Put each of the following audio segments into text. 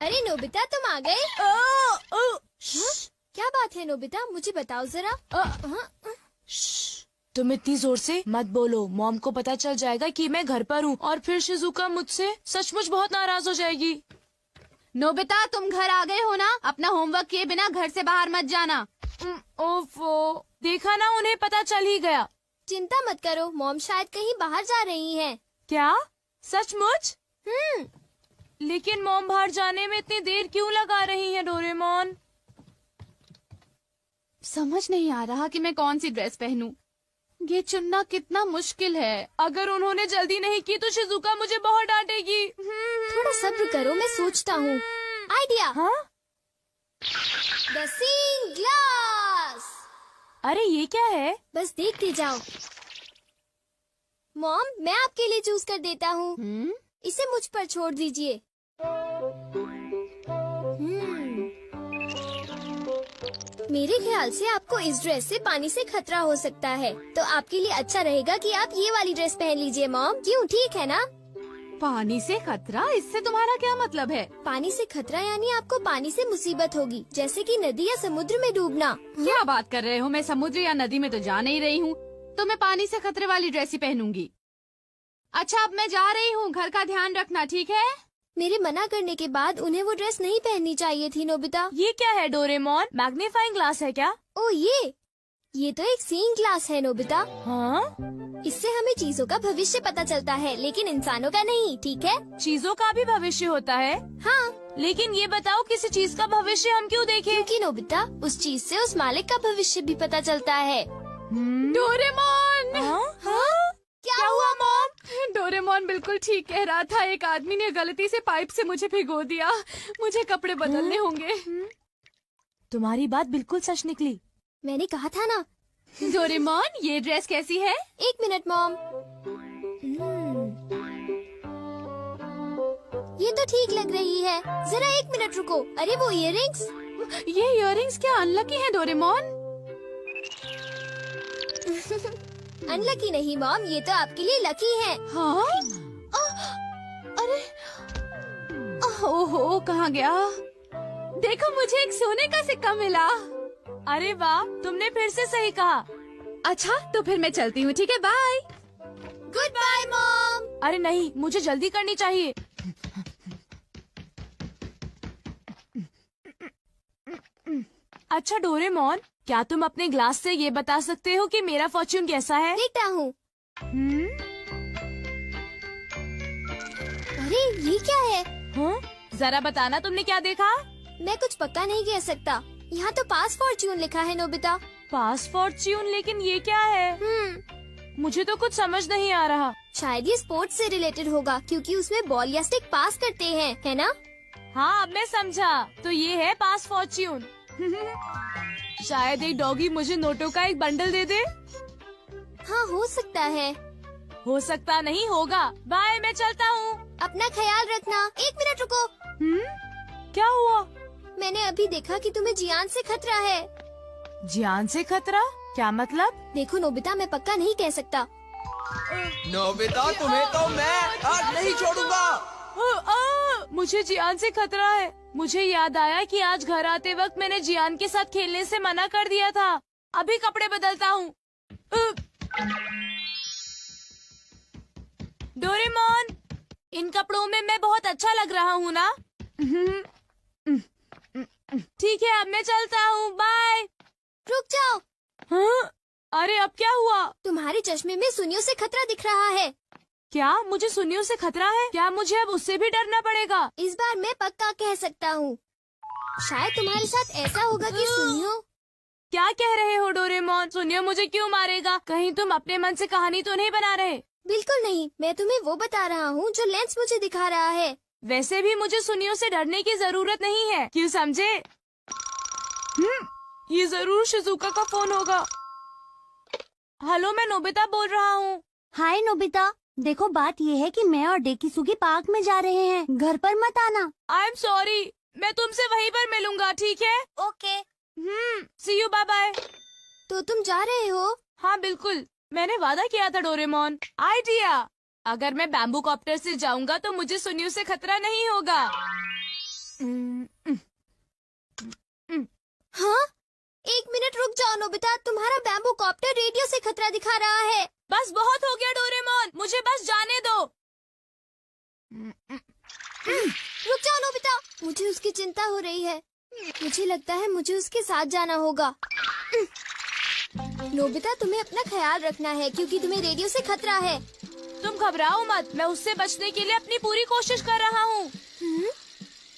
अरे नोबिता, तुम आ गए? हाँ? क्या बात है नोबिता, मुझे बताओ जरा। तुम इतनी जोर से मत बोलो, मॉम को पता चल जाएगा कि मैं घर पर हूँ और फिर शिजुका मुझसे सचमुच बहुत नाराज हो जाएगी। नोबिता, तुम घर आ गए हो ना? अपना होमवर्क किए बिना घर से बाहर मत जाना। ओफो, देखा ना, उन्हें पता चल ही गया। चिंता मत करो, मॉम शायद कहीं बाहर जा रही हैं। क्या? सचमुच? लेकिन मॉम बाहर जाने में इतनी देर क्यों लगा रही है डोरेमोन? समझ नहीं आ रहा कि मैं कौन सी ड्रेस पहनूं। ये चुनना कितना मुश्किल है। अगर उन्होंने जल्दी नहीं की तो शिजुका मुझे बहुत डांटेगी। थोड़ा सब्र करो, मैं सोचता हूँ। आइडिया। हाँ? The seeing glass. अरे ये क्या है? बस देखते जाओ। मॉम, मैं आपके लिए चूज कर देता हूँ। इसे मुझ पर छोड़ दीजिए। मेरे ख्याल से आपको इस ड्रेस से पानी से खतरा हो सकता है, तो आपके लिए अच्छा रहेगा कि आप ये वाली ड्रेस पहन लीजिए मॉम। क्यों, ठीक है ना? पानी से खतरा? इससे तुम्हारा क्या मतलब है? पानी से खतरा यानी आपको पानी से मुसीबत होगी, जैसे कि नदी या समुद्र में डूबना। क्या बात कर रहे हो? मैं समुद्र या नदी में तो जा नहीं रही हूँ, तो मैं पानी से खतरे वाली ड्रेस ही पहनूंगी। अच्छा, अब मैं जा रही हूँ, घर का ध्यान रखना, ठीक है? मेरे मना करने के बाद उन्हें वो ड्रेस नहीं पहननी चाहिए थी नोबिता। ये क्या है डोरेमोन? मैग्नीफाइंग ग्लास है क्या? ओ ये तो एक सीइंग ग्लास है नोबिता। हाँ? इससे हमें चीजों का भविष्य पता चलता है, लेकिन इंसानों का नहीं, ठीक है? चीजों का भी भविष्य होता है? हाँ। लेकिन ये बताओ, किसी चीज का भविष्य हम क्यों देखें? क्योंकि नोबिता, उस चीज से उस मालिक का भविष्य भी पता चलता है। डोरेमोन! हाँ? क्या हुआ मॉम? डोरेमोन बिल्कुल ठीक कह रहा था। एक आदमी ने गलती से पाइप से मुझे भिगो दिया। मुझे कपड़े बदलने होंगे। तुम्हारी बात बिल्कुल सच निकली। मैंने कहा था ना। डोरेमोन, ये ड्रेस कैसी है? 1 मिनट मॉम। ये तो ठीक लग रही है। जरा 1 मिनट रुको। अरे वो इयररिंग्स। ये इयररिंग्स क्या अनलकी है डोरेमोन? अनलकी नहीं मॉम, ये तो आपके लिए लकी है। हाँ? अरे ओहो, कहाँ गया? देखो, मुझे एक सोने का सिक्का मिला। अरे वाह, तुमने फिर से सही कहा। अच्छा, तो फिर मैं चलती हूँ, ठीक है? बाय। Good bye mom. अरे नहीं, मुझे जल्दी करनी चाहिए। अच्छा डोरेमोन, क्या तुम अपने ग्लास से ये बता सकते हो कि मेरा फॉर्च्यून कैसा है? देखता हूँ। अरे ये क्या है? हाँ? जरा बताना, तुमने क्या देखा? मैं कुछ पक्का नहीं कह सकता। यहाँ तो पास फॉर्च्यून लिखा है नोबिता। पास फॉर्च्यून? लेकिन ये क्या है? मुझे तो कुछ समझ नहीं आ रहा। शायद ये स्पोर्ट्स से रिलेटेड होगा, क्योंकि उसमें बॉल या स्टिक पास करते हैं, है ना? हाँ, अब मैं समझा। तो ये है पास फॉर्च्यून। शायद एक डॉगी मुझे नोटों का एक बंडल दे दे। हाँ, हो सकता है। हो सकता नहीं, होगा। बाय, मैं चलता हूँ। अपना ख्याल रखना। 1 मिनट रुको। क्या हुआ? मैंने अभी देखा कि तुम्हें जियान से खतरा है। जियान से खतरा? क्या मतलब? देखो नोबिता, मैं पक्का नहीं कह सकता। नोबिता, तुम्हें तो मैं आज नहीं छोड़ूंगा। मुझे जियान से खतरा है। मुझे याद आया कि आज घर आते वक्त मैंने जियान के साथ खेलने से मना कर दिया था। अभी कपड़े बदलता हूँ। डोरेमोन, इन कपड़ों में मैं बहुत अच्छा लग रहा हूँ ना? ठीक है, अब मैं चलता हूँ। बाय। रुक जाओ। हाँ? अरे अब क्या हुआ? तुम्हारे चश्मे में सुनियों से खतरा दिख रहा है। क्या मुझे सुनियों से खतरा है? क्या मुझे अब उससे भी डरना पड़ेगा? इस बार मैं पक्का कह सकता हूँ। शायद तुम्हारे साथ ऐसा होगा कि सुनियो। क्या कह रहे हो डोरेमोन? सुनियो मुझे क्यों मारेगा? कहीं तुम अपने मन से कहानी तो नहीं बना रहे? बिल्कुल नहीं, मैं तुम्हें वो बता रहा हूँ जो लेंस मुझे दिखा रहा है। वैसे भी मुझे सुनियों से डरने की जरूरत नहीं है, क्यों समझे? ये जरूर शिजुका का फोन होगा। हेलो, मैं नोबिता बोल रहा हूँ। हाय नोबिता, देखो बात ये है कि मैं और डेकिसुगी पार्क में जा रहे हैं, घर पर मत आना। आई एम सॉरी, मैं तुमसे वहीं पर मिलूंगा, ठीक है? Okay. See you, bye bye. तो तुम जा रहे हो? हाँ बिल्कुल, मैंने वादा किया था डोरेमोन। आइडिया, अगर मैं बैम्बू कॉप्टर से जाऊंगा तो मुझे सुनियों से खतरा नहीं होगा। नोबिता, तुम्हारा बैम्बू कॉप्टर रेडियो से खतरा दिखा रहा है। बस बहुत हो गया डोरेमोन, मुझे बस जाने दो। रुक जाओ नोबिता, मुझे उसकी चिंता हो रही है। मुझे लगता है मुझे उसके साथ जाना होगा। नोबिता, तुम्हें अपना ख्याल रखना है क्योंकि तुम्हें रेडियो से खतरा है। तुम घबराओ मत, मैं उससे बचने के लिए अपनी पूरी कोशिश कर रहा हूँ।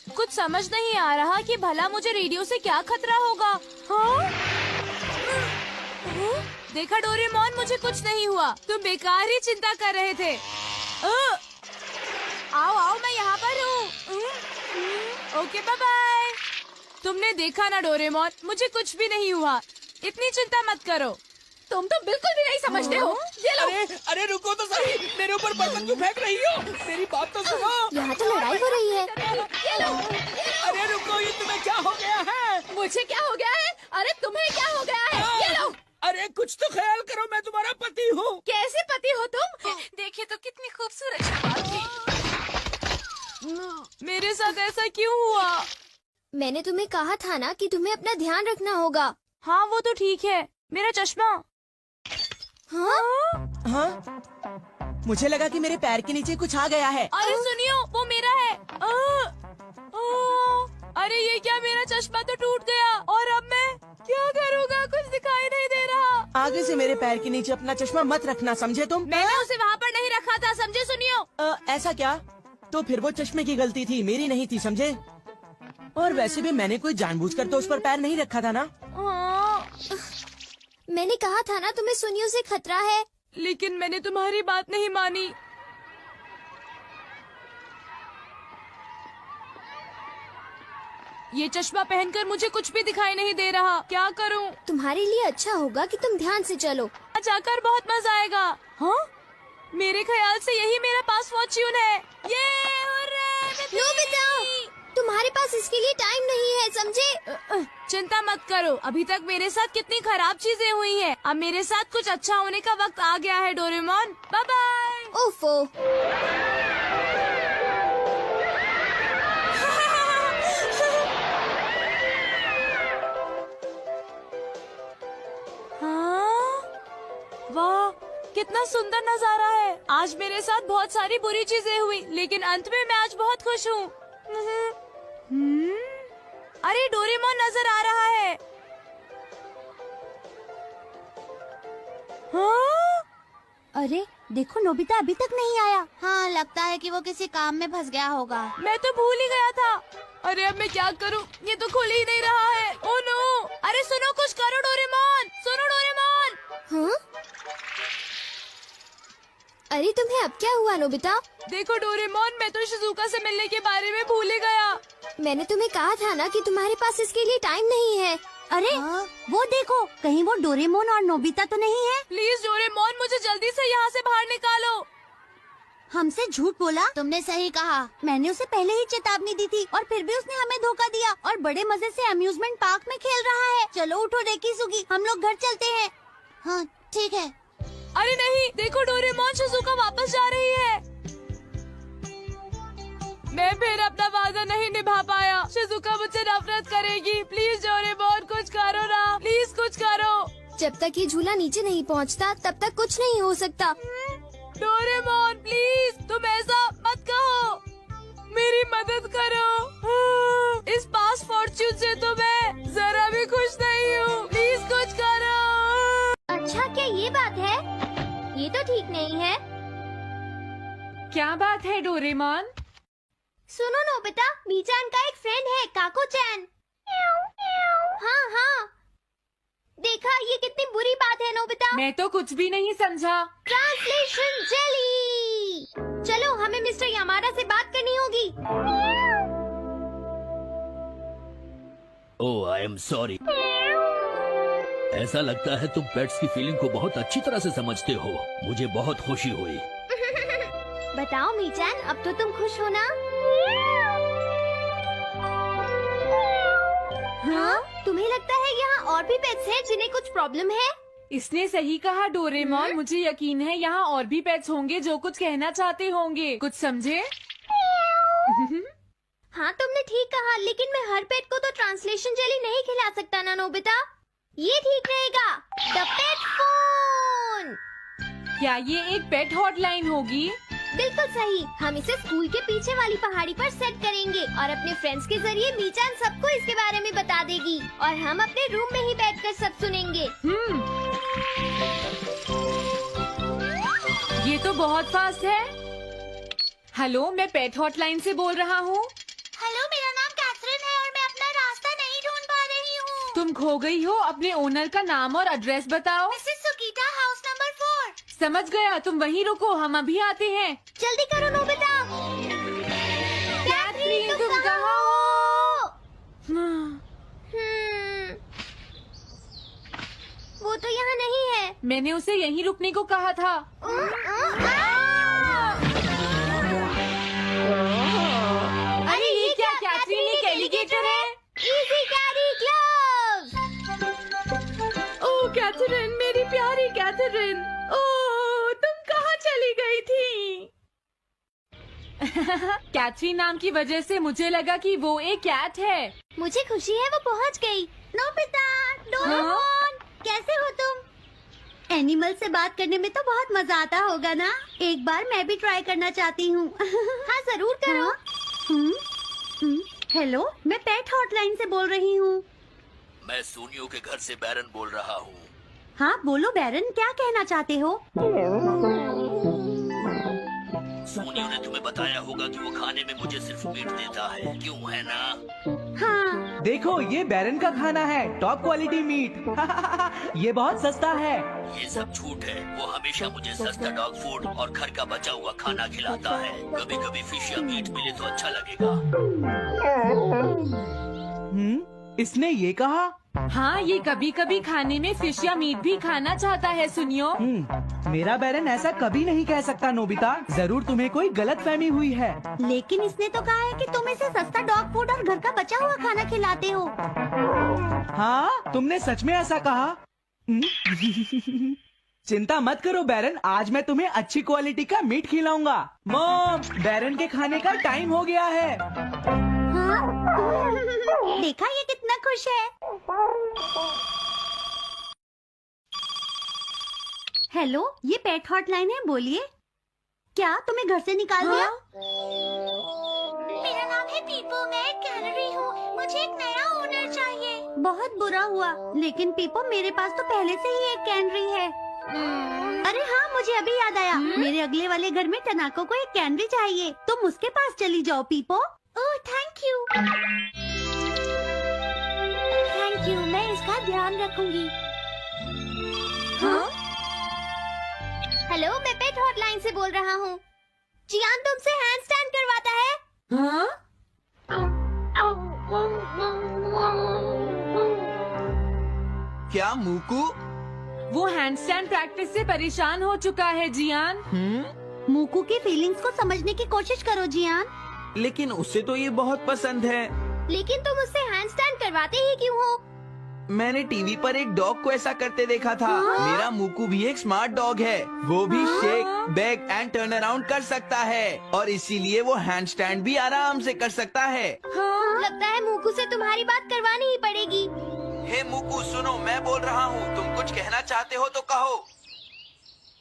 कुछ समझ नहीं आ रहा कि भला मुझे रेडियो से क्या खतरा होगा। हाँ? देखा डोरेमोन, मुझे कुछ नहीं हुआ, तुम बेकार ही चिंता कर रहे थे। आओ आओ, मैं यहाँ पर हूँ। Okay, bye bye. तुमने देखा ना डोरेमोन, मुझे कुछ भी नहीं हुआ, इतनी चिंता मत करो। तुम तो बिल्कुल भी नहीं समझते हो। ये लो। अरे रुको तो सही, मेरे ऊपर बर्तन क्यों फेंक रही हो? मेरी बात तो सुनो। यहाँ तो लड़ाई हो रही है। ये लो। अरे रुको, ये तुम्हें क्या हो गया है? मुझे क्या हो गया है? अरे तुम्हें क्या हो गया है? ये लो। अरे कुछ तो ख्याल करो, मैं तुम्हारा पति हूँ। कैसे पति हो तुम? देखिए तो कितनी खूबसूरत शक्ल थी। मेरे साथ ऐसा क्यों हुआ? मैंने तुम्हें कहा था ना कि तुम्हें अपना ध्यान रखना होगा। हाँ वो तो ठीक है, मेरा चश्मा। हाँ? हाँ? मुझे लगा कि मेरे पैर के नीचे कुछ आ गया है। अरे सुनियो, वो मेरा है। अरे ये क्या, मेरा चश्मा तो टूट गया और अब मैं क्या करूँगा? कुछ दिखाई नहीं दे रहा। आगे से मेरे पैर के नीचे अपना चश्मा मत रखना, समझे तुम? मैंने उसे वहाँ पर नहीं रखा था, समझे सुनियो? ऐसा क्या? तो फिर वो चश्मे की गलती थी, मेरी नहीं थी, समझे? और वैसे भी मैंने कोई जानबूझकर तो उस पर पैर नहीं रखा था ना। मैंने कहा था ना तुम्हें सुनियो से खतरा है। लेकिन मैंने तुम्हारी बात नहीं मानी। ये चश्मा पहनकर मुझे कुछ भी दिखाई नहीं दे रहा, क्या करूं? तुम्हारे लिए अच्छा होगा कि तुम ध्यान से चलो। जाकर बहुत मजा आएगा। हाँ? मेरे ख्याल से यही मेरा पास फॉर्च्यून है। ये नोबिता, तुम्हारे पास इसके लिए टाइम नहीं है, समझे? चिंता मत करो, अभी तक मेरे साथ कितनी खराब चीजें हुई हैं। अब मेरे साथ कुछ अच्छा होने का वक्त आ गया है डोरेमोन। Bye bye. ओफो। हाँ? वाह, कितना सुंदर नजारा है। आज मेरे साथ बहुत सारी बुरी चीजें हुई, लेकिन अंत में मैं आज बहुत खुश हूँ। अरे डोरेमोन नजर आ रहा है। हाँ? अरे देखो, नोबिता अभी तक नहीं आया। हाँ, लगता है कि वो किसी काम में फंस गया होगा। मैं तो भूल ही गया था। अरे अब मैं क्या करूं? ये तो खुल ही नहीं रहा है। Oh no! अरे सुनो, कुछ करो डोरेमोन, सुनो डोरेमोन। हाँ? अरे तुम्हें अब क्या हुआ नोबिता? देखो डोरेमोन, मैं तो शिजुका से मिलने के बारे में भूल ही गया। मैंने तुम्हें कहा था ना कि तुम्हारे पास इसके लिए टाइम नहीं है। अरे वो देखो, कहीं वो डोरेमोन और नोबिता तो नहीं है? प्लीज डोरेमोन, मुझे जल्दी से यहाँ से बाहर निकालो। हमसे झूठ बोला? तुमने सही कहा, मैंने उसे पहले ही चेतावनी दी थी और फिर भी उसने हमें धोखा दिया और बड़े मजे से अम्यूजमेंट पार्क में खेल रहा है। चलो उठो डेकिसुगी, हम लोग घर चलते हैं। हाँ ठीक है। अरे नहीं, देखो डोरेमोन, शिजुका वापस जा रही है। मैं फिर अपना वादा नहीं निभा पाया। शिजुका मुझसे नफरत करेगी। प्लीज डोरेमोन, कुछ करो ना, प्लीज कुछ करो। जब तक ये झूला नीचे नहीं पहुंचता, तब तक कुछ नहीं हो सकता। डोरेमोन प्लीज, तुम ऐसा मत कहो, मेरी मदद करो। इस पास फॉर्च्यून से तो मैं जरा भी खुश नहीं हूँ। प्लीज कुछ करो। अच्छा, क्या ये बात है? ये तो ठीक नहीं है। क्या बात है डोरेमोन? सुनो नोबिता, मीचान का एक फ्रेंड है, काको-चैन। हाँ हाँ, देखा, ये कितनी बुरी बात है नोबिता। मैं तो कुछ भी नहीं समझा। Translation jelly. चलो, हमें मिस्टर यामाडा से बात करनी होगी। ओह, आई एम सॉरी। ऐसा लगता है तुम पेट्स की फीलिंग को बहुत अच्छी तरह से समझते हो। मुझे बहुत खुशी हुई। बताओ मीचान, अब तो तुम खुश हो ना? हाँ? तुम्हें लगता है यहाँ और भी पेट्स हैं जिन्हें कुछ प्रॉब्लम है? इसने सही कहा डोरेमोन, मुझे यकीन है यहाँ और भी पेट्स होंगे जो कुछ कहना चाहते होंगे। कुछ समझे? हाँ तुमने ठीक कहा, लेकिन मैं हर पेट को तो ट्रांसलेशन जेली नहीं खिला सकता ना नोबिता। ये ठीक रहेगा। The pet phone. क्या ये एक पेट हॉटलाइन होगी? बिल्कुल सही। हम इसे स्कूल के पीछे वाली पहाड़ी पर सेट करेंगे और अपने फ्रेंड्स के जरिए मीचान सबको इसके बारे में बता देगी और हम अपने रूम में ही बैठकर सब सुनेंगे। ये तो बहुत फास्ट है। हेलो, मैं पेट हॉटलाइन से बोल रहा हूँ। हेलो, मेरा नाम कैथरीन है और मैं अपना रास्ता नहीं ढूंढ पा रही हूँ। तुम खो गई हो, अपने ओनर का नाम और एड्रेस बताओ। Mrs Sugita, house number 4। समझ गया, तुम वहीं रुको, हम अभी आते हैं। जल्दी करो नोबिता। कैथरीन, तुम कहाँ हो? हो? वो तो यहाँ नहीं है। मैंने उसे यहीं रुकने को कहा था। अरे ये क्या, कैथरीन एक एलिगेटर है। Easy carry gloves. Oh Katherine, मेरी प्यारी कैथरीन, ओह तुम कहाँ चली गई थी? कैथरीन नाम की वजह से मुझे लगा कि वो एक कैट है। मुझे खुशी है वो पहुँच गई। नोबिता, डोरेमोन, कैसे हो तुम? एनिमल से बात करने में तो बहुत मजा आता होगा ना? एक बार मैं भी ट्राई करना चाहती हूँ। हाँ जरूर करो। हेलो, मैं पेट हॉटलाइन से बोल रही हूँ। मैं सोनियो के घर से बैरन बोल रहा हूँ। हाँ बोलो बैरन, क्या कहना चाहते हो? सोनियो ने तुम्हें बताया होगा कि वो खाने में मुझे सिर्फ मीट देता है, क्यों है ना? हाँ। देखो ये बैरन का खाना है, टॉप क्वालिटी मीट। ये बहुत सस्ता है। ये सब झूठ है। वो हमेशा मुझे सस्ता डॉग फूड और घर का बचा हुआ खाना खिलाता है। कभी कभी फिश या मीट मिले तो अच्छा लगेगा। इसने ये कहा? हाँ, ये कभी कभी खाने में फिश या मीट भी खाना चाहता है। सुनियो, मेरा बैरन ऐसा कभी नहीं कह सकता नोबिता। जरूर तुम्हें कोई गलतफहमी हुई है। लेकिन इसने तो कहा है कि तुम इसे सस्ता डॉग फूड और घर का बचा हुआ खाना खिलाते हो। हाँ, तुमने सच में ऐसा कहा? चिंता मत करो बैरन, आज मैं तुम्हें अच्छी क्वालिटी का मीट खिलाऊंगा। मॉम, बैरन के खाने का टाइम हो गया है। हाँ? देखा ये कितना खुश है। हेलो, ये पेट हॉटलाइन है, बोलिए। क्या तुम्हें घर से निकाल दिया? मेरा नाम है पीपो, मैं एक कैनरी हूँ। मुझे एक नया ओनर चाहिए। बहुत बुरा हुआ, लेकिन पीपो मेरे पास तो पहले से ही एक कैनरी है। अरे हाँ, मुझे अभी याद आया। मेरे अगले वाले घर में टनाको को एक कैनरी चाहिए। तुम उसके पास चली जाओ Pipo. Oh thank you. Thank you, मैं इसका ध्यान रखूंगी। हाँ? हेलो, मैं पेट हॉटलाइन से बोल रहा हूँ। जियान तुमसे हैंड स्टैंड करवाता है। हाँ? क्या मूकू? वो हैंडस्टैंड प्रैक्टिस से परेशान हो चुका है जियान। मूकू की फीलिंग्स को समझने की कोशिश करो जियान। लेकिन उसे तो ये बहुत पसंद है। लेकिन तुम उससे हैंड स्टैंड करवाते ही क्यों हो? मैंने टीवी पर एक डॉग को ऐसा करते देखा था। मेरा मूकू भी एक स्मार्ट डॉग है। वो भी shake, back and turn around कर सकता है और इसीलिए वो हैंड स्टैंड भी आराम से कर सकता है। लगता है मूकू से तुम्हारी बात करवानी ही पड़ेगी। हे मूकू सुनो, मैं बोल रहा हूँ, तुम कुछ कहना चाहते हो तो कहो।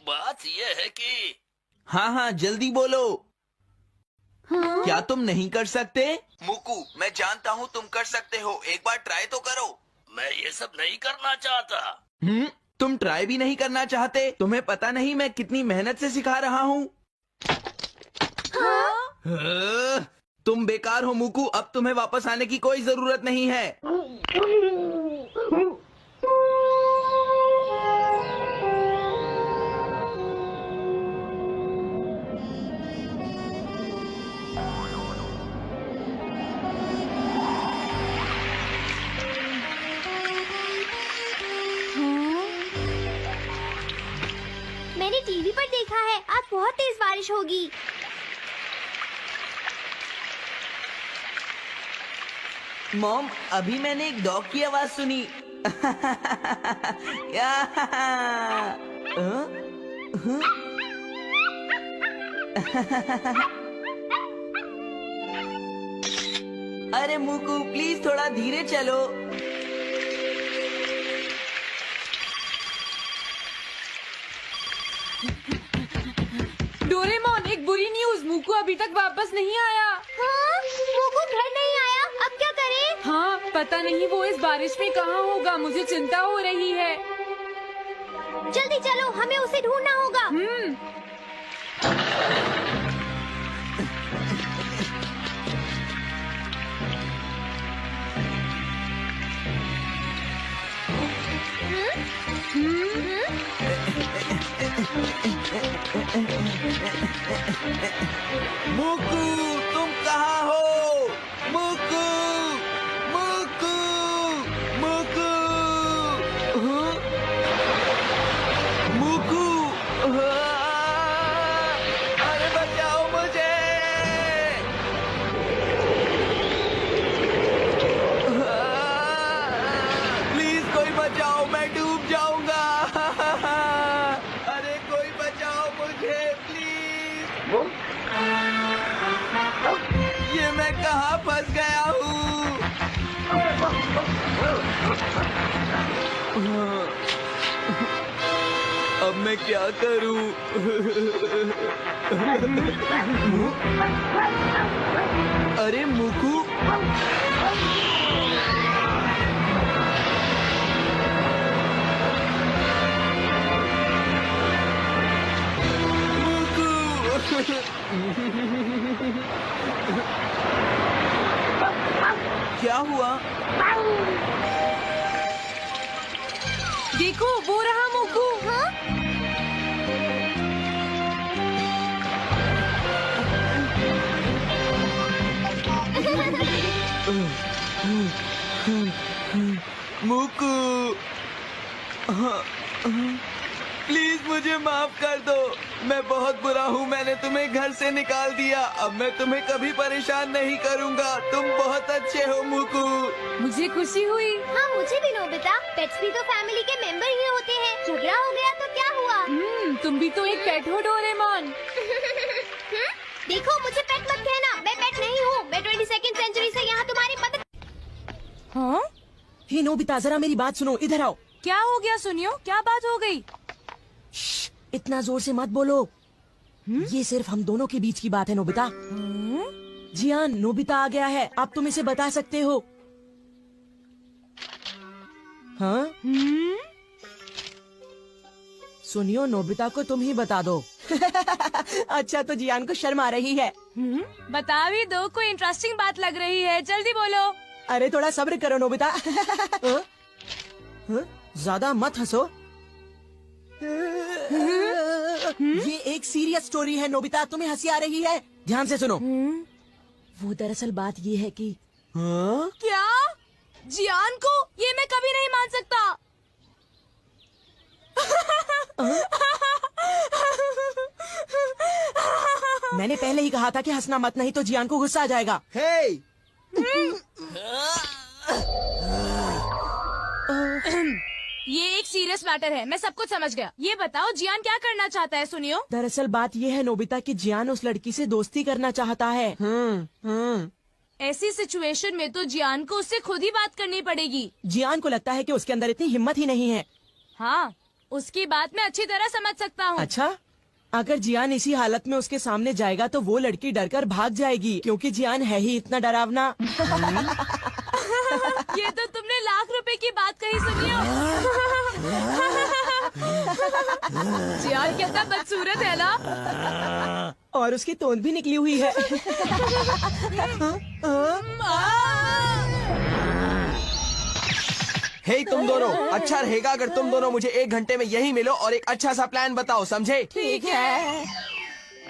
बात ये है कि हाँ हाँ जल्दी बोलो। क्या तुम नहीं कर सकते? मूकू, मैं जानता हूँ तुम कर सकते हो, एक बार ट्राई तो करो। मैं ये सब नहीं करना चाहता। तुम ट्राई भी नहीं करना चाहते? तुम्हें पता नहीं मैं कितनी मेहनत से सिखा रहा हूँ। तुम बेकार हो मूकू, अब तुम्हें वापस आने की कोई जरूरत नहीं है। मैंने टीवी पर देखा है आज बहुत तेज बारिश होगी। मॉम, अभी मैंने एक डॉग की आवाज सुनी। अरे मूकू प्लीज थोड़ा धीरे चलो। बुरी न्यूज, मुकू अभी तक वापस नहीं आया। हाँ, मोकू घर नहीं आया, अब क्या करें? हाँ, पता नहीं वो इस बारिश में कहाँ होगा, मुझे चिंता हो रही है। जल्दी चलो, हमें उसे ढूंढना होगा। मुकू, तुम कहाँ हो? मुकू, मुकू, मुकू, हाँ? मुकू, हाँ? अरे बचाओ मुझे! प्लीज कोई बचाओ, मैं डूब जाऊंगा। अरे कोई बचाओ मुझे प्लीज। ये मैं कहाँ फंस गया हूँ? अब मैं क्या करूँ? अरे मुकू, क्या हुआ? देखो वो रहा मुकू। हाँ? मुकू, प्लीज मुझे माफ कर दो। मैं बहुत बुरा हूँ, मैंने तुम्हें घर से निकाल दिया। अब मैं तुम्हें कभी परेशान नहीं करूँगा। तुम बहुत अच्छे हो मुकू। मुझे खुशी हुई। हाँ, मुझे भी नोबिता। पेट्स भी तो फैमिली के मेंबर ही होते हैं। झगड़ा हो गया तो क्या हुआ? तुम भी तो एक पेट हो डोरेमोन। देखो, मुझे पेट मत कहना, मैं पेट नहीं हूँ। मैं 22वीं सेंचुरी से यहाँ तुम्हारी मदद। हाँ? हे नोबिता, जरा मेरी बात सुनो, इधर आओ। क्या हो गया सुनियो, क्या बात हो गई? श्श, इतना जोर से मत बोलो। ये सिर्फ हम दोनों के बीच की बात है नोबिता। जियान, नोबिता आ गया है, आप तुम इसे बता सकते हो। हाँ? सुनियो, नोबिता को तुम ही बता दो। अच्छा, तो जियान को शर्म आ रही है। बता भी दो, कोई इंटरेस्टिंग बात लग रही है, जल्दी बोलो। अरे थोड़ा सब्र करो नोबिता। हाँ? हाँ? ज्यादा मत हंसो। ये एक सीरियस स्टोरी है नोबिता, तुम्हें हंसी आ रही है? ध्यान से सुनो। वो दरअसल बात ये है कि हाँ? क्या? जियान को? ये मैं कभी नहीं मान सकता। मैंने पहले ही कहा था कि हंसना मत, नहीं तो जियान को गुस्सा आ जाएगा। हे! ये एक सीरियस मैटर है, मैं सब कुछ समझ गया। ये बताओ जियान क्या करना चाहता है सुनियो? दरअसल बात ये है नोबिता कि जियान उस लड़की से दोस्ती करना चाहता है। ऐसी सिचुएशन में तो जियान को उससे खुद ही बात करनी पड़ेगी। जियान को लगता है कि उसके अंदर इतनी हिम्मत ही नहीं है। हाँ, उसकी बात मैं अच्छी तरह समझ सकता हूँ। अच्छा, अगर जियान इसी हालत में उसके सामने जाएगा तो वो लड़की डरकर भाग जाएगी, क्योंकि जियान है ही इतना डरावना। ये तो तुमने लाख रुपए की बात कही सुनियो। जियान कितना बदसूरत है ना? और उसकी तोंद भी निकली हुई है। हे तुम दोनों, अच्छा रहेगा अगर तुम दोनों मुझे 1 घंटे में यहीं मिलो और एक अच्छा सा प्लान बताओ, समझे? ठीक है।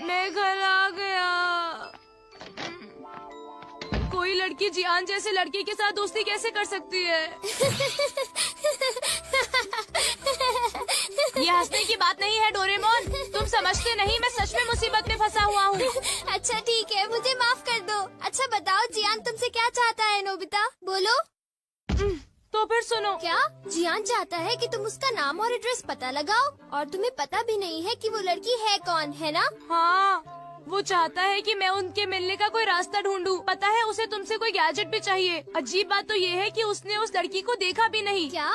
मैं घर आ गया। कोई लड़की जियान जैसे लड़की के साथ दोस्ती कैसे कर सकती है? ये हंसने की बात नहीं है डोरेमोन, तुम समझते नहीं, मैं सच में मुसीबत में फंसा हुआ हूँ। अच्छा ठीक है, मुझे माफ कर दो। अच्छा बताओ, जियान तुमसे क्या चाहता है नोबिता? बोलो। तो फिर सुनो। क्या? जियान चाहता है कि तुम उसका नाम और एड्रेस पता लगाओ, और तुम्हें पता भी नहीं है कि वो लड़की है कौन, है ना? हाँ, वो चाहता है कि मैं उनके मिलने का कोई रास्ता ढूंढूं। पता है, उसे तुमसे कोई गैजेट भी चाहिए। अजीब बात तो ये है कि उसने उस लड़की को देखा भी नहीं। क्या?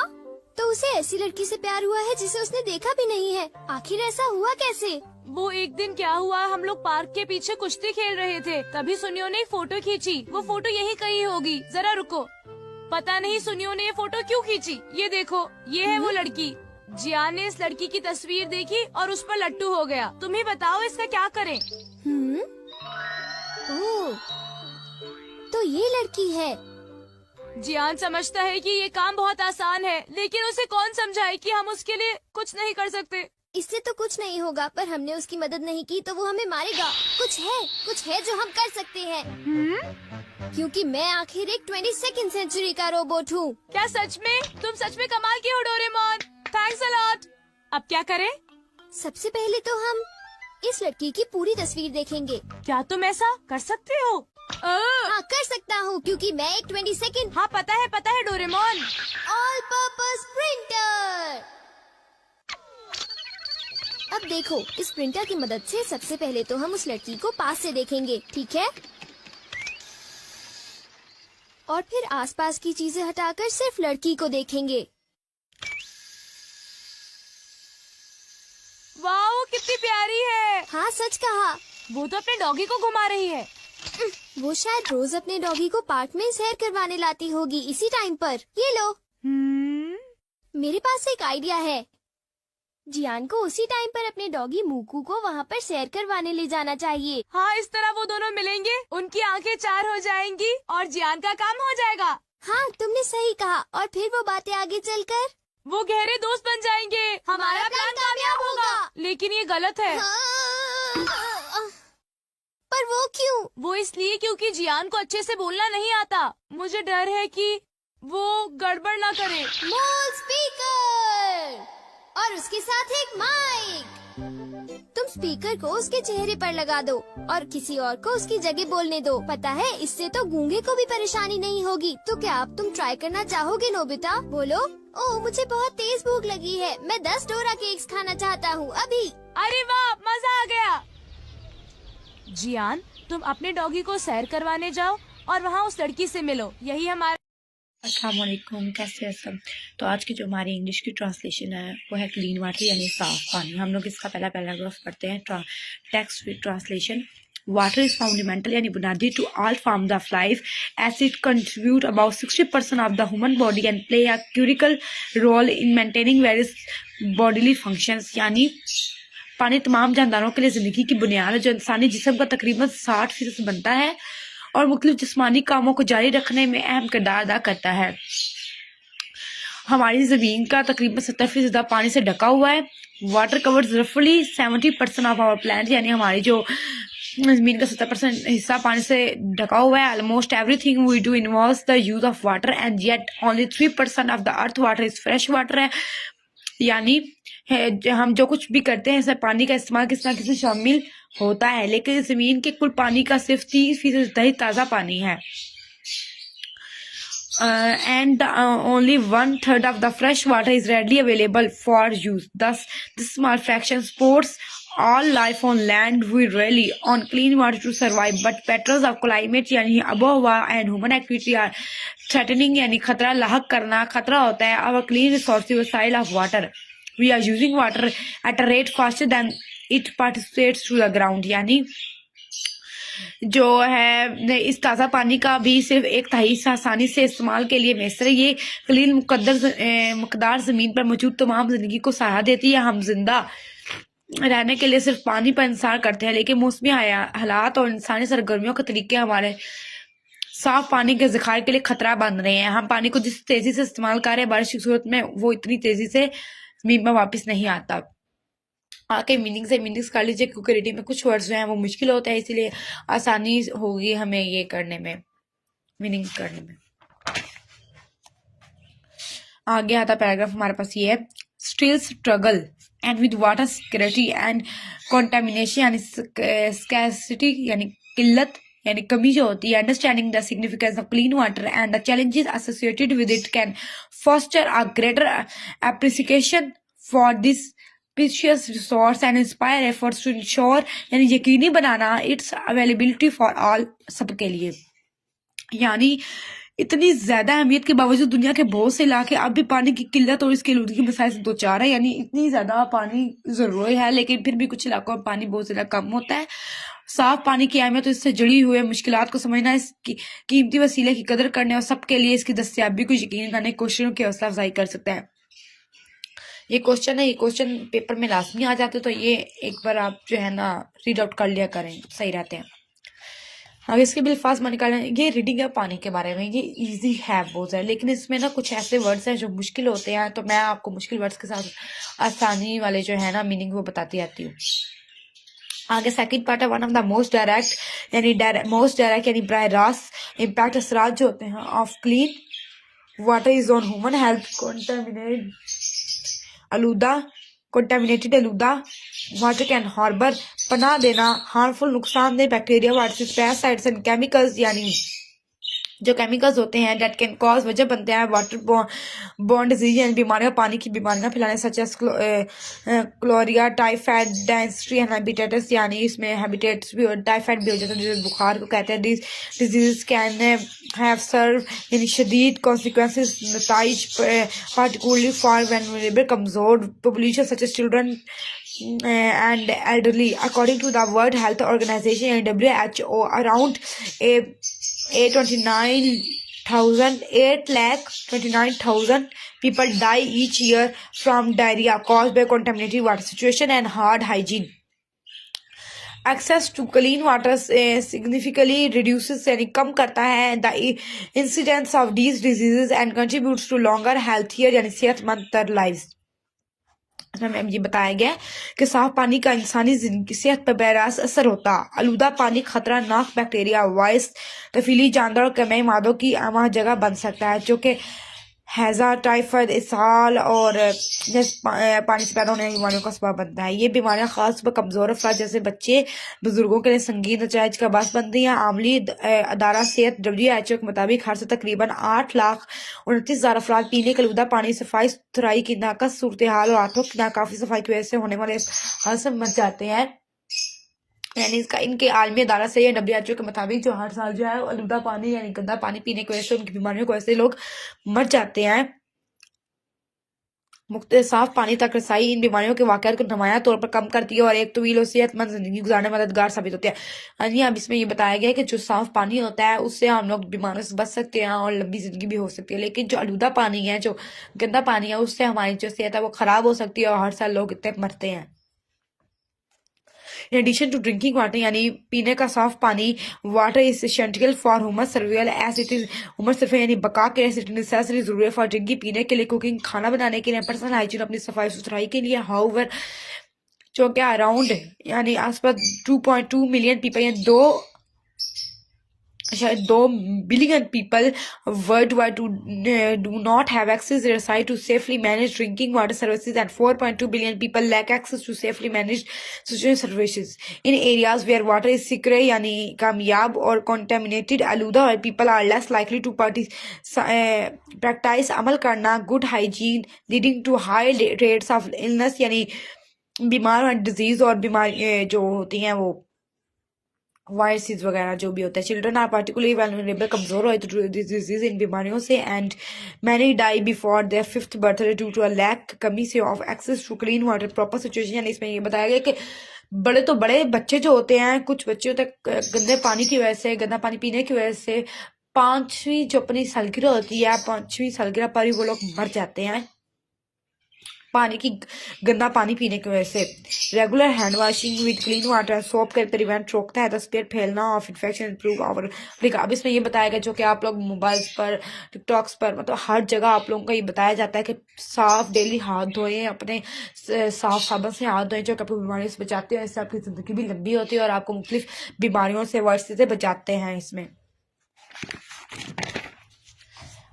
तो उसे ऐसी लड़की से प्यार हुआ है जिसे उसने देखा भी नहीं है? आखिर ऐसा हुआ कैसे? वो एक दिन क्या हुआ, हम लोग पार्क के पीछे कुश्ती खेल रहे थे, तभी सुनियो ने एक फोटो खींची। वो फोटो यही कहीं होगी, जरा रुको। पता नहीं सुनियो ने ये फोटो क्यों खींची। ये देखो, ये है वो लड़की। जियान ने इस लड़की की तस्वीर देखी और उस पर लट्टू हो गया। तुम ही बताओ इसका क्या करें। ओह, तो ये लड़की है। जियान समझता है कि ये काम बहुत आसान है, लेकिन उसे कौन समझाए कि हम उसके लिए कुछ नहीं कर सकते। इससे तो कुछ नहीं होगा, पर हमने उसकी मदद नहीं की तो वो हमें मारेगा। कुछ है जो हम कर सकते हैं। क्योंकि मैं आखिर एक 22nd सेंचुरी का रोबोट हूँ। क्या सच में? तुम सच में कमाल की हो डोरेमोन। Thanks a lot. अब क्या करें? सबसे पहले तो हम इस लड़की की पूरी तस्वीर देखेंगे। क्या तुम ऐसा कर सकते हो? हाँ, कर सकता हूँ, क्योंकि मैं एक 22nd हाँ पता है डोरेमोन। All purpose printer. अब देखो, इस प्रिंटर की मदद से सबसे पहले तो हम उस लड़की को पास से देखेंगे, ठीक है? और फिर आसपास की चीजें हटाकर सिर्फ लड़की को देखेंगे। वाओ, कितनी प्यारी है। हाँ, सच कहा। वो तो अपने डॉगी को घुमा रही है। वो शायद रोज अपने डॉगी को पार्क में सैर करवाने लाती होगी इसी टाइम पर। ये लो, मेरे पास एक आइडिया है। जियान को उसी टाइम पर अपने डॉगी मूकू को वहाँ पर सैर करवाने ले जाना चाहिए। हाँ, इस तरह वो दोनों मिलेंगे, उनकी आंखें चार हो जाएंगी और जियान का काम हो जाएगा। हाँ, तुमने सही कहा। और फिर वो बातें आगे चलकर वो गहरे दोस्त बन जाएंगे। हमारा प्लान कामयाब होगा। लेकिन ये गलत है। पर वो क्यों? वो इसलिए क्योंकि जियान को अच्छे से बोलना नहीं आता। मुझे डर है कि वो गड़बड़ ना करे। मॉल स्पीकर और उसके साथ एक माइक। तुम स्पीकर को उसके चेहरे पर लगा दो और किसी और को उसकी जगह बोलने दो। पता है, इससे तो गूंगे को भी परेशानी नहीं होगी। तो क्या अब तुम ट्राई करना चाहोगे नोबिता? बोलो। ओह, मुझे बहुत तेज भूख लगी है। मैं 10 डोरा केक्स खाना चाहता हूँ अभी। अरे वाह, मजा आ गया। जियान, तुम अपने डॉगी को सैर करवाने जाओ और वहाँ उस लड़की से मिलो। यही हमारा। अस्सलाम वालेकुम, कैसे हैं सब। तो आज की जो हमारी इंग्लिश की ट्रांसलेशन है वो है क्लीन वाटर यानी साफ पानी। हम लोग इसका पहला पैराग्राफ पढ़ते हैं। Text with translation. Water is fundamental यानी बुनियादी to all forms of life as it contribute about 60% of the human body and play a critical role in maintaining various bodily functions. यानी पानी तमाम जानदारों के लिए जिंदगी की बुनियाद है, जो इंसानी जिस्म का तकरीबन 60% बनता है और मुख्तलिफ जिस्मानी कामों को जारी रखने में अहम किरदार अदा करता है। हमारी जमीन का तकरीबन 70% पानी से ढका हुआ है। वाटर कवर्स रफली 70% ऑफ आवर प्लैनेट, यानी हमारी जो जमीन का 70% हिस्सा पानी से ढका हुआ है। Almost everything we do involves the use of water and yet only 3% of the earth water is fresh water है। यानी हम जो कुछ भी करते हैं इसमें पानी का इस्तेमाल किसी न किसी शामिल होता है, लेकिन जमीन के कुल पानी का सिर्फ 30% ही ताज़ा पानी है। and only 1/3 of the fresh water is readily available for use. Thus, this small fraction supports all life on land. We rely on clean water to survive, but factors of climate यानी आबोहवा and human activity are threatening यानी खतरा लाहक करना खतरा होता है our clean resources वसाइल of water. We are using water at a rate faster than it participates to the ground. यानी जो है इस ताज़ा पानी का भी सिर्फ 1/3 आसानी से इस्तेमाल के लिए मैसर है। ये कलील मुकदार ज़मीन पर मौजूद तमाम जिंदगी को सहारा देती है। हम जिंदा रहने के लिए सिर्फ पानी पर इंतज़ार करते हैं, लेकिन मौसमी हालात और इंसानी सरगर्मियों के तरीके हमारे साफ पानी के ज़खायर के लिए खतरा बन रहे हैं। हम पानी को जिस तेज़ी से इस्तेमाल कर रहे हैं, बारिश की सूरत में वो इतनी तेज़ी से ज़मीन में वापस नहीं आता। आके मीनिंग्स कर लीजिए, क्योंकि रीडिंग में कुछ वर्ड्स जो हैं वो मुश्किल होता है, इसीलिए आसानी होगी हमें ये करने में, मीनिंग करने में। आगे आता पैराग्राफ हमारे पास ये है। Still struggle and with water security and contamination यानी स्कैर्सिटी यानी किल्लत यानी कमी जो होती है। Understanding the significance of clean water and the challenges associated with it can foster a greater appreciation for this precious resource and inspire efforts to ensure यानी यकीनी बनाना its availability for all सबके लिए। यानी इतनी ज्यादा अहमियत के बावजूद दुनिया के बहुत से इलाके अब भी पानी की किल्लत और इसके आलूदगी के मसाइल से दो चार है। यानी इतनी ज्यादा पानी जरूरी है, लेकिन फिर भी कुछ इलाकों में पानी बहुत ज्यादा कम होता है। साफ पानी की अहमियत और इससे जुड़ी हुई मुश्किलात को समझना, इसकी कीमती वसीले की कदर करने और सबके लिए इसकी दस्तयाबी को यकीन करने कोशिशों की हौसला अफजाई कर सकता है। ये क्वेश्चन है, ये क्वेश्चन पेपर में लाजमी आ जाते, तो ये एक बार आप जो है ना रीड आउट कर लिया करें, सही रहते हैं। अब इसके भी अल्फाज में निकालें। ये रीडिंग है पानी के बारे में, ये इजी है बहुत ज़्यादा, लेकिन इसमें ना कुछ ऐसे वर्ड्स हैं जो मुश्किल होते हैं, तो मैं आपको मुश्किल वर्ड्स के साथ आसानी वाले जो है ना मीनिंग वो बताती आती हूँ। आगे सेकंड पार्ट है, one of the most direct यानी बराह रास्त इम्पैक्ट असरात जो होते हैं of clean water is on human health. Contaminated आलूदा वाटर कैन हार्बर पनाह देना हार्मफुल नुकसानदेह bacteria, viruses, parasites and chemicals, यानी जो केमिकल्स होते हैं डेट कैन कॉज वजह बनते हैं वाटर बॉर्न डिजीज यानी बीमारियां, पानी की बीमारियां फैलाने, such as cholera, typhoid, dysentery and hepatitis, यानी इसमें हेपेटाइटिस भी और टाइफाइड भी हो जाता है जो बुखार को कहते हैं। डिजीज कैन हैव सर्व यानी शदीद कॉन्सिक्वेंसेस, नताइज पार्टिकुलरली फॉर वेनरेबल कमजोर population such as children and elderly. According to the World Health Organization and WHO, around 829,000 people die each year from diarrhea caused by contaminated water situation and hard hygiene. Access to clean water significantly reduces यानी कम करता है the incidence of these diseases and contributes to longer, healthier यानी सेहतमंद तर lives. इसमें ये बताया गया कि साफ पानी का इंसानी जिंदगी सेहत पर बेरास असर होता। आलूदा पानी खतरनाक बैक्टीरिया, वायरस, तफीली जानदार और कई मादों की आमा जगह बन सकता है जो कि हैजा, टाइफाइड, इसहाल और पानी से पैदा होने वाली बीमारियों का सबब बनता है। ये बीमारियां खास पर कमजोर अफराद जैसे बच्चे, बुजुर्गों के लिए संगीन नतीज का बास बनती हैं। आमली अदारा सेहत WHO के मुताबिक हर से तकरीबन 8,29,000 अफराद पीने के आलूदा पानी, सफाई सुथराई की नाकस सूरत हाल और आंखों की नाकाफी सफाई की वजह से होने वाले हादसे मर जाते हैं। यानी इसका इनके आलमी अदालत से या WHO के मुताबिक जो हर साल जो है आलूदा पानी यानी गंदा पानी पीने की वजह से उनकी बीमारियों की वजह से लोग मर जाते हैं। साफ पानी तक रसाई इन बीमारियों के वाकयात को नुमाया तौर पर कम करती है और एक तवील और सेहतमंद जिंदगी गुजारने में मददगार साबित होती है। यानी अब इसमें ये बताया गया है कि जो साफ पानी होता है उससे हम लोग बीमारियों से बच सकते हैं और लंबी जिंदगी भी हो सकती है, लेकिन जो आलूदा पानी है, जो गंदा पानी है, उससे हमारी जो सेहत है वो खराब हो सकती है और हर साल लोग इतने मरते हैं। In addition to drinking water यानी पीने का साफ पानी, water is essential for human survival as it is human survival यानी बका के लिए necessary जरूरी है for drinking पीने के लिए, कुकिंग खाना बनाने के लिए, पर्सनल हाइजीन अपनी सफाई सुथराई के लिए। However जो क्या अराउंड यानी आसपास 2.2 मिलियन पीपल यानी 2 billion people worldwide do not have access to safely managed drinking water services and 4.2 billion people lack access to safely managed sewage services in areas where water is secure यानी कामयाब और contaminated आलूदा और people are less likely to practice अमल करना good hygiene leading to high rates of illness यानी बीमार और disease और बीमारी जो होती हैं वो वायरसेस वगैरह जो भी होता है। चिल्ड्रन आर पार्टिकुलरली वल्नरेबल कमजोर हो डिजीज इन बीमारियों से and many die before their 5th birthday due to a lack कमी से of access to clean water proper situation. यानी इसमें ये बताया गया कि बड़े तो बड़े बच्चे जो होते हैं, कुछ बच्चे तक गंदे पानी की वजह से, गंदा पानी पीने की वजह से 5वीं जो अपनी सालगिरह होती है 5वीं सालगिरह पर ही वो लोग मर जाते हैं पानी की गंदा पानी पीने की वजह से। Regular hand washing with clean water soap का प्रिवेंट रोकता है द स्प्रेड फैलना ऑफ इन्फेक्शन इम्प्रूव और अब इसमें ये बताया गया जो कि आप लोग मोबाइल्स पर, टिकटॉक्स पर, मतलब हर जगह आप लोगों को ये बताया जाता है कि साफ डेली हाथ धोएं, अपने साफ साबुन से हाथ धोएं जो आपको बीमारियों से बचाते हैं। इससे आपकी जिंदगी भी लंबी होती है और आपको मुख्तलिफ बीमारियों से वायरस से बचाते हैं। इसमें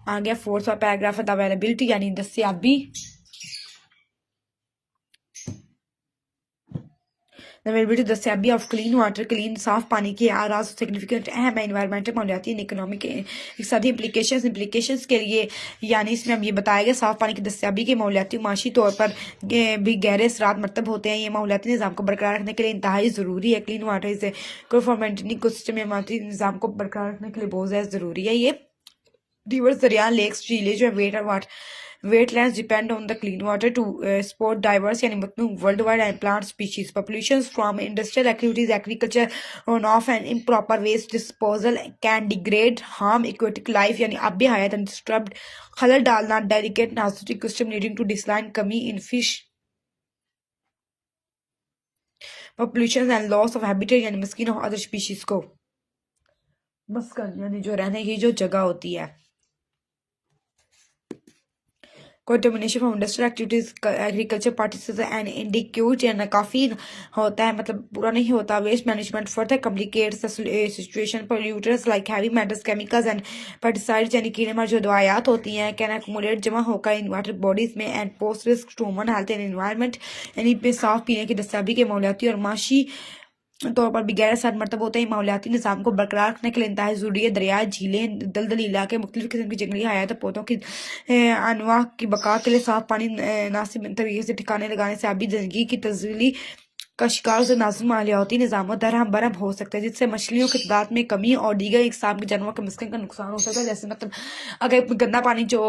आ गया 4th पैराग्राफ द अवेलेबिलिटी यानी दस्तयाबी। दस्तयाबी ऑफ क्लीन वाटर क्लीन साफ पानी की आराज सिग्निफिकेंट अहम है इन्वायरमेंटल, माहौलियाती, इकोनॉमिक, इक़्तिसादी इम्प्लीकेशंस के लिए। यानी इसमें हम ये बताया गया साफ पानी की दस्तयाबी के माहौलियाती माशी तौर पर भी गहरे असरात मरतब होते हैं। ये माहौलियाती निज़ाम को बरकरार रखने के लिए इंतहाई ज़रूरी है। क्लीन वाटर इसे फॉर मेंटेनिंग इकोसिस्टम माहौलियाती निज़ाम को बरकरार रखने के लिए बहुत ज़्यादा ज़रूरी है। ये Rivers, दरिया, lakes, झीलें जो है wetlands depend on the clean water to support diverse यानी मतलब worldwide and plant species. Populations from industrial activities, agriculture, runoff and improper waste disposal can degrade, harm aquatic life यानी अब भी hayat and disturbed, खलल डालना delicate नाजुक ecosystem leading to decline, कमी in fish populations and loss of habitat यानी mosquito और other species को मस्कन यानी जो रहने की जो जगह होती है. Contamination from industrial activities, agriculture practices and indicate यानी काफी होता है मतलब पूरा नहीं होता. Waste management further complicates the situation. Polluters like heavy metals, chemicals and pesticides यानी कीड़े मार जो दवाइयात होती हैं can accumulate जमा होकर in water bodies में and pose risk to human health and environment यानी पे साफ पीने की दस्तयाबी के माहौलियाती और माशी तौर पर भी गैर असर मरतब होते हैं. माहौलियाती निज़ाम को बरकरार रखने के लिए इंतहाई ज़रूरी है दरिया, झीलें, दलदली इलाके, मुख्तलिफ किस्म की जंगली हयात पौधों की अनवा की बका के लिए साफ पानी नासिब तरीके से ठिकाने लगाने से आबी जिंदगी की तब्दीली का शिकार से नाजुक माहौलियाती निज़ाम दरहम बरहम हो सकता है, जिससे मछलियों की तादाद में कमी और दीगर इकसाम के जानवरों के मस्कन का नुकसान हो सकता है. जैसे मतलब अगर गंदा पानी जो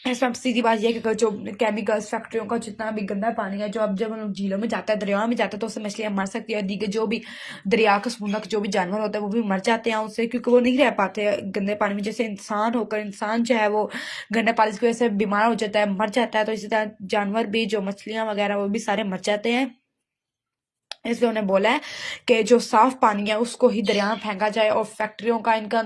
इसमें सीधी बात यह कि जो केमिकल्स फैक्ट्रियों का जितना भी गंदा पानी है जो अब जब हम झीलों में जाता है, दरियाओं में जाता है तो उससे मछलियां मर सकती है. दीगर जो भी दरिया का समुद्र जो भी जानवर होता है वो भी मर जाते हैं उससे, क्योंकि वो नहीं रह पाते गंदे पानी में. जैसे इंसान होकर इंसान जो है वो गंदे पानी की वजह से बीमार हो जाता है, मर जाता है, तो इसी तरह जानवर भी जो मछलियां वगैरह वो भी सारे मर जाते हैं. इसलिए उन्हें बोला है कि जो साफ पानी है उसको ही दरिया में फेंका जाए और फैक्ट्रियों का इनका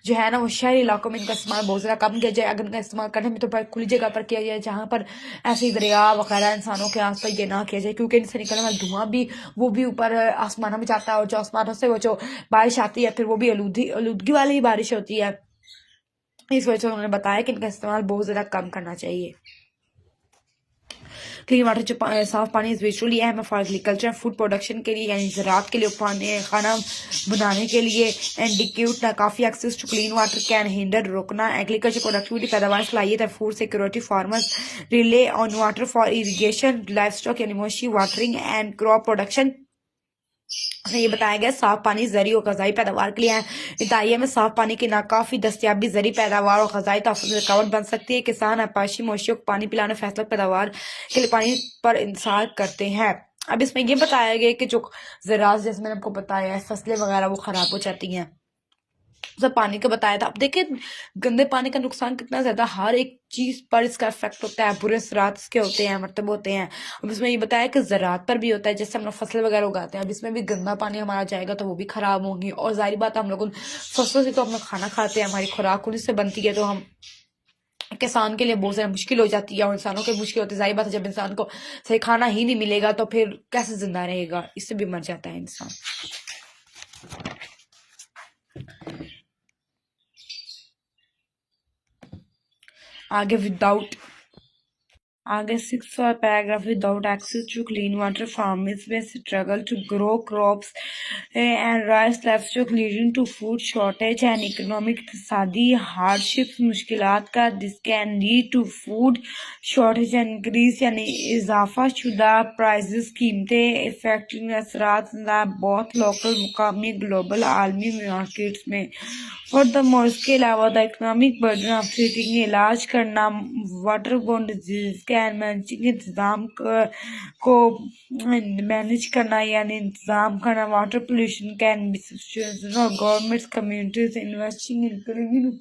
जो है ना वो शहरी इलाकों में इनका इस्तेमाल बहुत ज़्यादा कम किया जाए. अगर इनका इस्तेमाल करने में तो खुली जगह पर किया जाए जहाँ पर ऐसे ही दरिया वगैरह इंसानों के आस पास ये ना किया जाए, क्योंकि इनसे निकलने वाला धुआं भी वो भी ऊपर आसमानों में जाता है और जो आसमानों से वो जो बारिश आती है फिर वो भी आलूदगी वाली ही बारिश होती है. इस वजह से उन्होंने बताया कि इनका इस्तेमाल बहुत ज़्यादा कम करना चाहिए. क्लीन वाटर जो साफ पानी इज विचुअली अहम है फॉर एग्रीकल्चर फूड प्रोडक्शन के लिए यानी ज़राअत के लिए, पानी खाना बनाने के लिए. एंड डिक्यूट काफ़ी access to clean water can hinder रोकना एग्रीकल्चर प्रोडक्टिविटी पैदावार सलाहियत है. Food security farmers rely on water for irrigation livestock यानी मवेशी वाटरिंग एंड क्रॉप प्रोडक्शन. ये बताया गया साफ पानी जरी और गजाई पैदावार के लिए है. इंतहाई में साफ पानी की नाकाफी दस्तियाबी जरी पैदावार और गजाई तहफ़्फ़ुज़ में रुकावट बन सकती है. किसान अपाशी मवेशियों को पानी पिलाने फैसला पैदावार के लिए पानी पर इंतज़ार करते हैं. अब इसमें ये बताया गया कि जो ज़राअत जैसे मैंने आपको बताया है फसलें वगैरह वो ख़राब हो जाती हैं, सब पानी का बताया था. अब देखिए गंदे पानी का नुकसान कितना ज्यादा, हर एक चीज पर इसका इफेक्ट होता है, बुरे असरात इसके होते हैं मतलब होते हैं. अब इसमें ये बताया कि ज़राअत पर भी होता है, जैसे हम लोग फसलें वगैरह उगाते हैं, अब इसमें भी गंदा पानी हमारा जाएगा तो वो भी खराब होंगी. और जाहिर बात है हम लोग उन फसलों से तो हम लोग खाना खाते हैं, हमारी खुराक उन्हीं से बनती है, तो हम किसान के लिए बहुत ज़्यादा मुश्किल हो जाती है और इंसानों के मुश्किल होती है. जाहिर बात है जब इंसान को सही खाना ही नहीं मिलेगा तो फिर कैसे जिंदा रहेगा, इससे भी मर जाता है इंसान. आगे 6 और paragraph without access to clean water farmers में struggle to grow crops and raise livestock leading to food shortage and economic इक़्तिसादी हार्डशिप्स मुश्किलात का this can lead to food shortage and increase यानी इजाफा शुदा प्राइसेस कीमतें इफेक्टिंग असरात बहुत लोकल मुकामी ग्लोबल आलमी मार्केट्स में. फर्दरमोर इसके अलावा the economic burden of treating इलाज करना water borne disease can managing इंतजाम को मैनेज करना यानी इंतजाम करना water pollution can be situation और governments communities investing in clean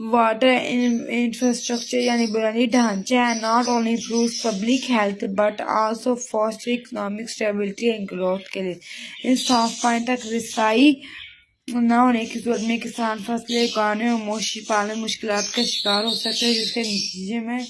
water infrastructure यानी बुनियादी ढांचा है not only improve public health but also foster economic stability and growth के लिए. इन साफ पानी तक रसाई न होने की सूरत में किसान फसलें उगाने और मवेशी पालने में मुश्किलात का शिकार हो सकते हैं, जिसके नतीजे में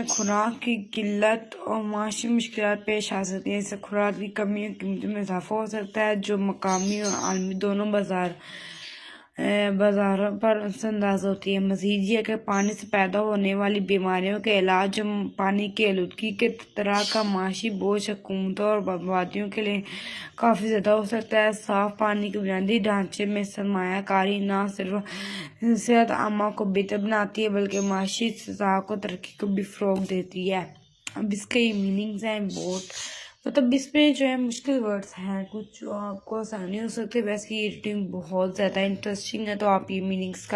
खुराक की किल्लत और माशी मुश्किलात पेश आ सकती है. इससे खुराक की कमी और कीमतों में इजाफा हो सकता है जो मकामी और आलमी दोनों बाजार बाजारों पर असरअंदाज होती है। मजीद ये कि पानी से पैदा होने वाली बीमारियों के इलाज, पानी की आलूदगी के तरह का माशी बोझ हुकूमतों और आबादियों के लिए काफ़ी ज़्यादा हो सकता है। साफ पानी के बुनियादी ढांचे में सरमायाकारी न सिर्फ सेहत आमा को बेहतर बनाती है बल्कि माशी सियासत को तरक्की को भी फ़रोग देती है। अब इसके ये मीनिंग्स हैं बहुत, मतलब इसमें जो है मुश्किल वर्ड्स हैं कुछ जो आपको आसानी हो सकती है, वैसे ये रीडिंग बहुत ज़्यादा इंटरेस्टिंग है, तो आप ये मीनिंग्स का